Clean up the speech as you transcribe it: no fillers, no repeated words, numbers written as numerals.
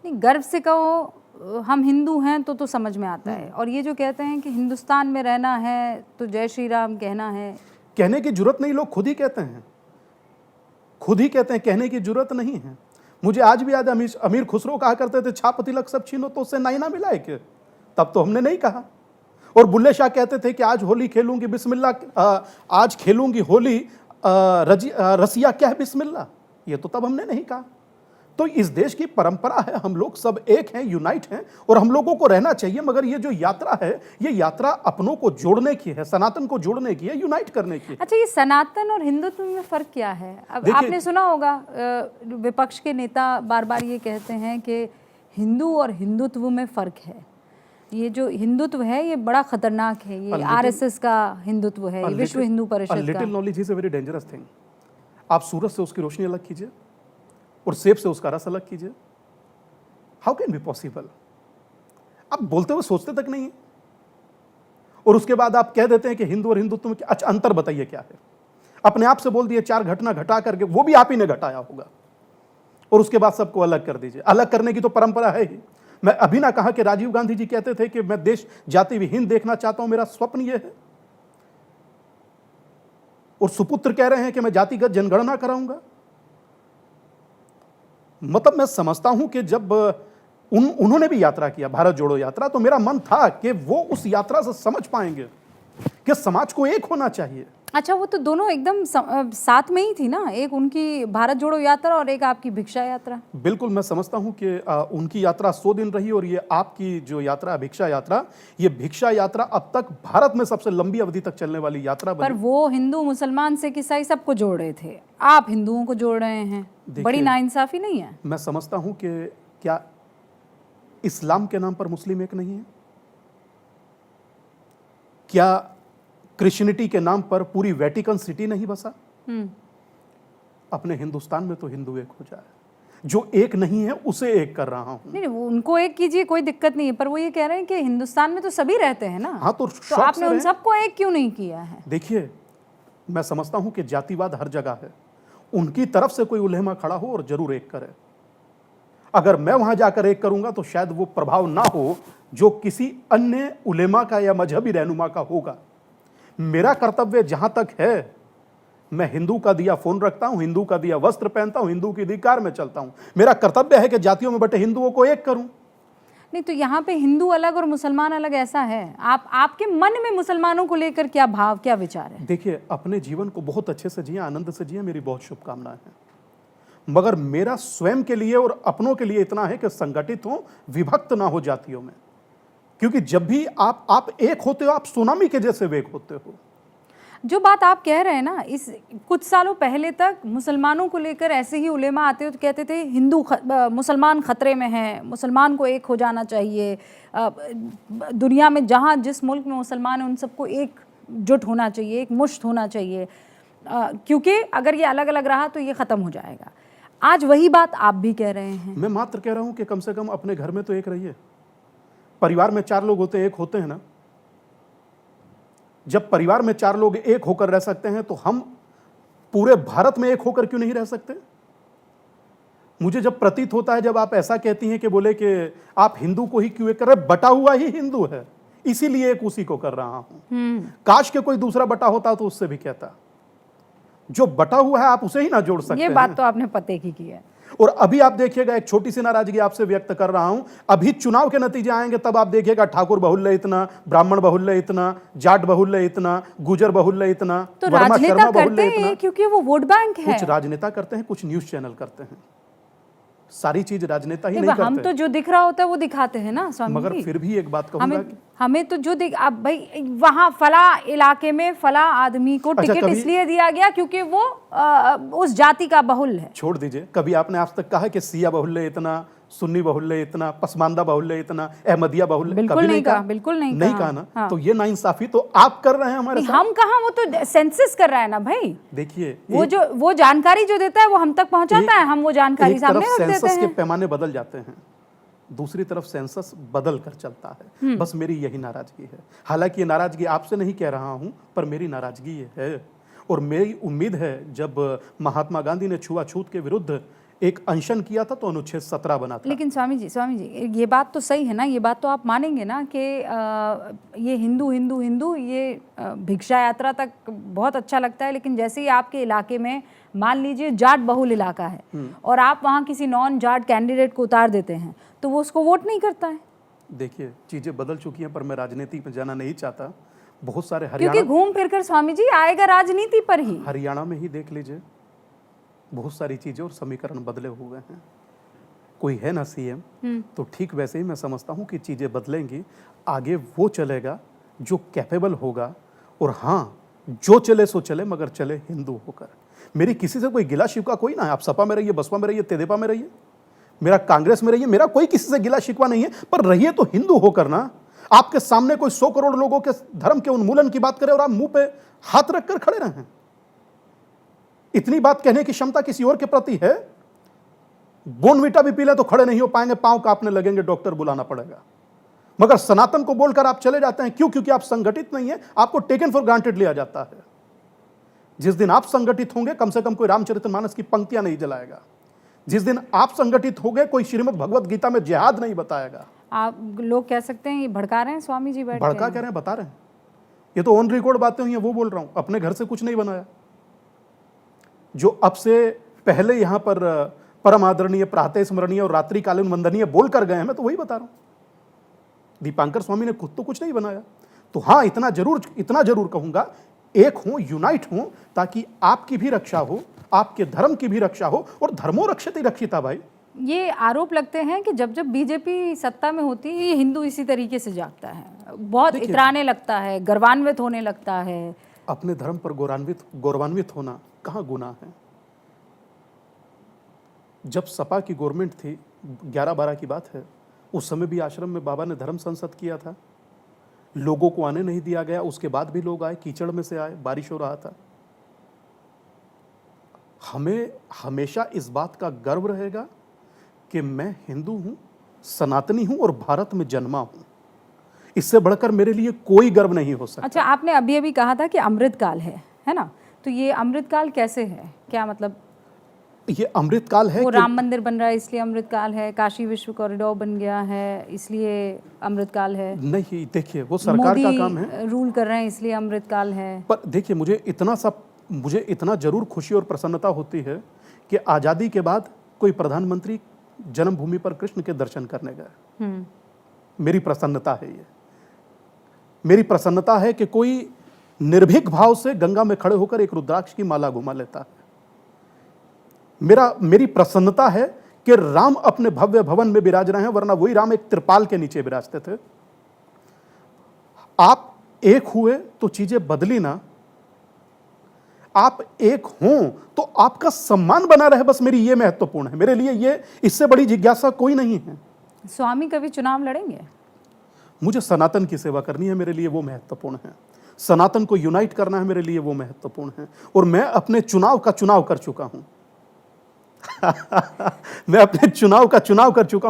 नहीं, गर्व से कहो हम हिंदू हैं तो समझ में आता है। और ये जो कहते हैं कि हिंदुस्तान में रहना है तो जय श्री राम कहना है, कहने की जरूरत नहीं, लोग खुद ही कहते हैं, खुद ही कहते हैं, कहने की जरूरत नहीं है। मुझे आज भी याद है अमीर खुसरो कहा करते थे छाप तिलक सब छीनो तो उससे नाई ना मिलाए के, तब तो हमने नहीं कहा। और बुल्ले शाह कहते थे कि आज होली खेलूंगी बिस्मिल्लाह, आज खेलूंगी होली रसिया क्या है बिस्मिल्लाह, ये तो तब हमने नहीं कहा। तो इस देश की परंपरा है, हम लोग सब एक हैं, यूनाइट हैं, और हम लोगों को रहना चाहिए। मगर ये जो यात्रा है, ये यात्रा अपनों को जोड़ने की है, सनातन को जोड़ने की है, यूनाइट करने की है। अच्छा, ये सनातन और हिंदुत्व में फर्क क्या है? अब आपने सुना होगा विपक्ष के नेता बार बार ये कहते हैं कि हिंदू और हिंदुत्व में फर्क है। ये जो हिंदुत्व है ये बड़ा खतरनाक है, ये आरएसएस का हिंदुत्व है, ये विश्व हिंदू परिषद का। Little knowledge is a very dangerous thing. आप सूरज से उसकी रोशनी अलग कीजिए और सेब से उसका रस अलग कीजिए, हाउ कैन बी पॉसिबल? आप बोलते हुए सोचते तक नहीं है, और उसके बाद आप कह देते हैं कि हिंदू और हिंदुत्व में अच्छा अंतर बताइए क्या है। अपने आप से बोल दिए 4 घटना घटा करके, वो भी आप ही ने घटाया होगा, और उसके बाद सबको अलग कर दीजिए। अलग करने की तो परंपरा है ही। मैं अभी ना कहा कि राजीव गांधी जी कहते थे कि मैं देश जाति विहीन देखना चाहता हूं, मेरा स्वप्न यह है। और सुपुत्र कह रहे हैं कि मैं जातिगत जनगणना कराऊंगा। मतलब मैं समझता हूं कि जब उन्होंने भी यात्रा किया, भारत जोड़ो यात्रा, तो मेरा मन था कि वो उस यात्रा से समझ पाएंगे कि समाज को एक होना चाहिए। अच्छा, वो तो दोनों एकदम साथ में ही थी ना, एक उनकी भारत जोड़ो यात्रा और एक आपकी भिक्षा यात्रा। बिल्कुल, मैं समझता हूं कि उनकी यात्रा 100 दिन रही, और ये आपकी जो यात्रा भिक्षा यात्रा, ये भिक्षा यात्रा अब तक भारत में सबसे लंबी अवधि तक चलने वाली यात्रा बनी। पर वो हिंदू मुसलमान सिख ईसाई सबको जोड़ रहे थे, आप हिंदुओं को जोड़ रहे हैं, बड़ी नाइंसाफी नहीं है? मैं समझता हूं कि क्या इस्लाम के नाम पर मुस्लिम एक नहीं है? क्या क्रिश्चियनिटी के नाम पर पूरी वेटिकन सिटी नहीं बसा? अपने हिंदुस्तान में तो हिंदू एक हो जाए, जो एक नहीं है उसे एक कर रहा हूं। नहीं, वो उनको एक कीजिए, कोई दिक्कत नहीं है, पर वो ये कह रहे हैं कि हिंदुस्तान में तो सभी रहते हैं ना। हाँ, तो आपने उन सबको एक क्यों नहीं किया है? देखिए, मैं समझता हूं कि जातिवाद हर जगह है, उनकी तरफ से कोई उलेमा खड़ा हो और जरूर एक करे। अगर मैं वहां जाकर एक करूंगा तो शायद वो प्रभाव ना हो जो किसी अन्य उलेमा का या मजहबी रहनुमा का होगा। मेरा कर्तव्य जहां तक है, मैं हिंदू का दिया फोन रखता हूं, हिंदू का दिया वस्त्र पहनता हूं, हिंदू की दी कार में चलता हूं। मेरा कर्तव्य है कि जातियों में बटे हिंदुओं को एक करूं। नहीं, तो यहाँ पे हिंदू अलग और मुसलमान अलग ऐसा है? आपके मन में मुसलमानों को लेकर क्या भाव, क्या विचार है? देखिए, अपने जीवन को बहुत अच्छे से जिए, आनंद से जिए, मेरी बहुत शुभकामनाएं हैं। मगर मेरा स्वयं के लिए और अपनों के लिए इतना है कि संगठित हो, विभक्त ना हो जातियों में। क्योंकि जब भी आप एक होते हो, आप सुनामी के जैसे वेग होते हो। जो बात आप कह रहे हैं ना, इस कुछ सालों पहले तक मुसलमानों को लेकर ऐसे ही उलेमा आते हो तो कहते थे मुसलमान खतरे में है, मुसलमान को एक हो जाना चाहिए, दुनिया में जहाँ जिस मुल्क में मुसलमान है उन सबको एकजुट होना चाहिए, एक मुश्त होना चाहिए, क्योंकि अगर ये अलग अलग रहा तो ये ख़त्म हो जाएगा। आज वही बात आप भी कह रहे हैं। मैं मात्र कह रहा हूँ कि कम से कम अपने घर में तो एक रहिए। परिवार में 4 लोग होते हैं, एक होते हैं ना। जब परिवार में 4 लोग एक होकर रह सकते हैं तो हम पूरे भारत में एक होकर क्यों नहीं रह सकते? मुझे जब प्रतीत होता है, जब आप ऐसा कहती हैं कि बोले कि आप हिंदू को ही क्यों एक कर रहे, बटा हुआ ही हिंदू है, इसीलिए एक उसी को कर रहा हूं। काश के कोई दूसरा बटा होता तो उससे भी कहता। जो बटा हुआ है आप उसे ही ना जोड़ सकते। ये बात तो आपने पते की है। और अभी आप देखिएगा, एक छोटी सी नाराजगी आपसे व्यक्त कर रहा हूं, अभी चुनाव के नतीजे आएंगे तब आप देखिएगा ठाकुर बहुल्य इतना, ब्राह्मण बहुल्य इतना, जाट बहुल्य इतना, गुजर बहुल्य इतना, तो राजनेता करते हैं क्योंकि वो वोट बैंक है। कुछ राजनेता करते हैं, कुछ न्यूज चैनल करते हैं, सारी चीज राजनेता ही नहीं करते। हम तो जो दिख रहा होता है वो दिखाते हैं ना स्वामी। मगर फिर भी एक बात कहूंगा, हमें तो जो अब भाई वहाँ फला इलाके में फला आदमी को टिकट इसलिए दिया गया क्योंकि वो उस जाति का बहुल्य है। छोड़ दीजिए, कभी आपने आज तक कहा कि सिया बहुल्य इतना, सुन्नी बहुल्य इतना, पसमानदा बहुल्य इतना, अहमदिया बहुल्य? बिल्कुल नहीं कहा, बिल्कुल नहीं कहा ना। हाँ। तो ये नाइंसाफी तो आप कर रहे हैं हमारे साथ। हम कहाँ, वो तो सेंसस कर रहा है ना भाई। देखिए, वो जानकारी जो देता है वो हम तक पहुंचाता है, हम वो जानकारी सामने रख देते हैं। सेंसस के पैमाने बदल जाते हैं, दूसरी तरफ सेंसस बदल कर चलता है। बस मेरी यही नाराजगी है। हालांकि ये नाराजगी आपसे नहीं कह रहा हूं, पर मेरी नाराजगी ये है। और मेरी उम्मीद है, जब महात्मा गांधी ने छुआछूत के विरुद्ध एक अनशन किया था तो अनुच्छेद 17 बना था। लेकिन स्वामी जी ये बात तो सही है ना, ये बात तो आप मानेंगे ना कि ये हिंदू हिंदू हिंदू ये भिक्षा यात्रा तक बहुत अच्छा लगता है, लेकिन जैसे ही आपके इलाके में मान लीजिए जाट बहुल इलाका है और आप वहाँ किसी नॉन जाट कैंडिडेट को उतार देते हैं तो वो उसको वोट नहीं करता है। देखिए चीजें बदल चुकी हैं, पर मैं राजनीति में जाना नहीं चाहता। बहुत सारे क्योंकि घूम फिर कर स्वामी जी आएगा राजनीति पर ही। हरियाणा में ही देख लीजिए, बहुत सारी चीजें और समीकरण बदले हुए हैं। कोई है ना सीएम, तो ठीक वैसे ही मैं समझता हूं कि चीजें बदलेंगी। आगे वो चलेगा जो कैपेबल होगा, और हाँ जो चले सो चले, मगर चले हिंदू होकर। मेरी किसी से कोई गिला शिकवा कोई ना है। आप सपा में रहिए, बसपा में रहिए, तेदेपा में रहिए, मेरा कांग्रेस में रहिए, मेरा कोई किसी से गिला शिकवा नहीं है, पर रहिए तो हिंदू होकर ना। आपके सामने कोई 100 करोड़ लोगों के धर्म के उन्मूलन की बात करे और आप मुंह पे हाथ रखकर खड़े रहें। इतनी बात कहने की क्षमता किसी और के प्रति है? बोनवीटा भी पी ले तो खड़े नहीं हो पाएंगे, पांव कांपने लगेंगे, डॉक्टर बुलाना पड़ेगा। मगर सनातन को बोलकर आप चले जाते हैं। क्यों? क्योंकि आप संगठित नहीं है, आपको टेकन फॉर ग्रांटेड लिया जाता है। जिस दिन आप संगठित होंगे, कम से कम कोई रामचरितमानस की पंक्तियां नहीं जलाएगा। जिस दिन आप संगठित होंगे, कोई श्रीमद् भगवत गीता में जिहाद नहीं बताएगा। आप लोग कह सकते हैं ये भड़का रहे हैं स्वामी जी, बैठ भड़का कह रहे हैं, बता रहे हैं। ये तो ऑन रिकॉर्ड बातें हुई हैं, वो बोल रहा हूं। अपने घर से कुछ नहीं बनाया। जो अब से पहले यहां पर परम आदरणीय, प्रातः स्मरणीय और रात्रिकालीन वंदनीय बोलकर गए हैं, मैं तो वही बता रहा हूं। दीपांकर स्वामी ने खुद तो कुछ नहीं बनाया। तो हाँ, इतना जरूर कहूंगा, एक हूं, यूनाइट हूं, ताकि आपकी भी रक्षा हो, आपके धर्म की भी रक्षा हो, और धर्मो रक्षति रक्षिता। भाई ये आरोप लगते हैं कि जब जब बीजेपी सत्ता में होती है, ये हिंदू इसी तरीके से जागता है, बहुत इतराने लगता है, गर्वान्वित होने लगता है। अपने धर्म पर गौरवान्वित होना कहाँ गुनाह है? जब सपा की गवर्नमेंट थी, 11-12 की बात है, उस समय भी आश्रम में बाबा ने धर्म संसद किया था। लोगों को आने नहीं दिया गया, उसके बाद भी लोग आए, कीचड़ में से आए, बारिश हो रहा था। हमें हमेशा इस बात का गर्व रहेगा कि मैं हिंदू हूं, सनातनी हूं और भारत में जन्मा हूं। इससे बढ़कर मेरे लिए कोई गर्व नहीं हो सकता। अच्छा, आपने अभी अभी कहा था कि अमृतकाल है ना? तो ये अमृतकाल कैसे है? क्या मतलब? ये अमृतकाल है वो कि राम मंदिर बन रहा है इसलिए अमृतकाल है, काशी विश्व कॉरिडोर बन गया है इसलिए अमृतकाल है, नहीं, देखिए वो सरकार का काम है, मोदी रूल कर रहे हैं इसलिए अमृतकाल है। पर देखिए मुझे इतना जरूर खुशी और प्रसन्नता होती है कि आज़ादी के बाद कोई प्रधानमंत्री जन्मभूमि पर कृष्ण के दर्शन करने गए। मेरी प्रसन्नता है ये। मेरी प्रसन्नता है कि कोई निर्भीक भाव से गंगा में खड़े होकर एक रुद्राक्ष की माला घुमा लेता है। मेरी प्रसन्नता है कि राम अपने भव्य भवन में विराज रहे हैं, वरना वही राम एक त्रिपाल के नीचे विराजते थे। आप एक हुए तो चीजें बदली ना। आप एक हों तो आपका सम्मान बना रहे, बस मेरी ये महत्वपूर्ण है। मेरे लिए ये, इससे बड़ी जिज्ञासा कोई नहीं है। स्वामी कभी चुनाव लड़ेंगे? मुझे सनातन की सेवा करनी है, मेरे लिए वो महत्वपूर्ण है। सनातन को यूनाइट करना है, मेरे लिए वो महत्वपूर्ण है। और मैं अपने चुनाव का चुनाव कर चुका हूं। मैं अपने चुनाव का चुनाव कर चुका हूं।